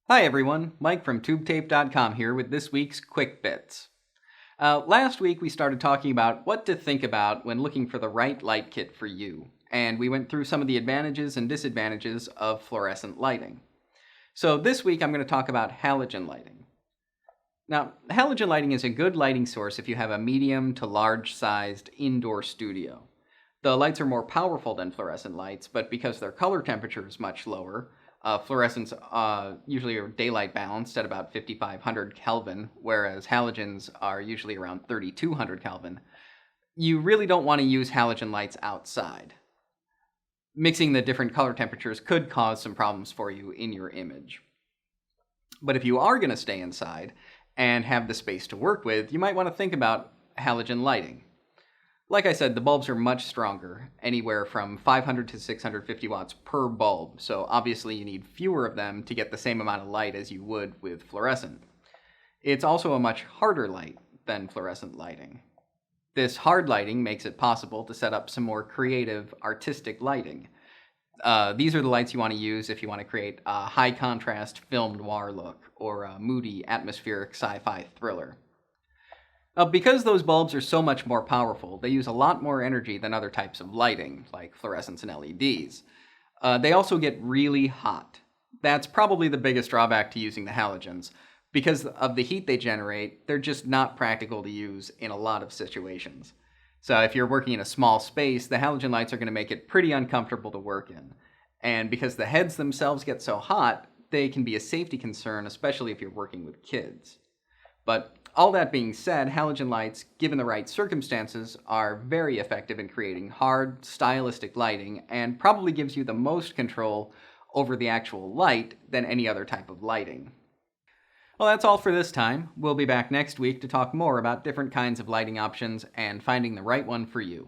Hi everyone, Mike from TubeTape.com here with this week's Quick Bits. Last week we started talking about what to think about when looking for the right light kit for you, and we went through some of the advantages and disadvantages of fluorescent lighting. So this week I'm going to talk about halogen lighting. Now, halogen lighting is a good lighting source if you have a medium to large sized indoor studio. The lights are more powerful than fluorescent lights, but because their color temperature is much lower, fluorescents usually are daylight balanced at about 5500 Kelvin, whereas halogens are usually around 3200 Kelvin. You really don't want to use halogen lights outside. Mixing the different color temperatures could cause some problems for you in your image. But if you are going to stay inside and have the space to work with, you might want to think about halogen lighting. Like I said, the bulbs are much stronger, anywhere from 500 to 650 watts per bulb, so obviously you need fewer of them to get the same amount of light as you would with fluorescent. It's also a much harder light than fluorescent lighting. This hard lighting makes it possible to set up some more creative, artistic lighting. These are the lights you want to use if you want to create a high-contrast film noir look or a moody, atmospheric sci-fi thriller. Because those bulbs are so much more powerful, they use a lot more energy than other types of lighting, like fluorescents and LEDs. They also get really hot. That's probably the biggest drawback to using the halogens. Because of the heat they generate, they're just not practical to use in a lot of situations. So if you're working in a small space, the halogen lights are going to make it pretty uncomfortable to work in. And because the heads themselves get so hot, they can be a safety concern, especially if you're working with kids. But all that being said, halogen lights, given the right circumstances, are very effective in creating hard, stylistic lighting and probably gives you the most control over the actual light than any other type of lighting. Well, that's all for this time. We'll be back next week to talk more about different kinds of lighting options and finding the right one for you.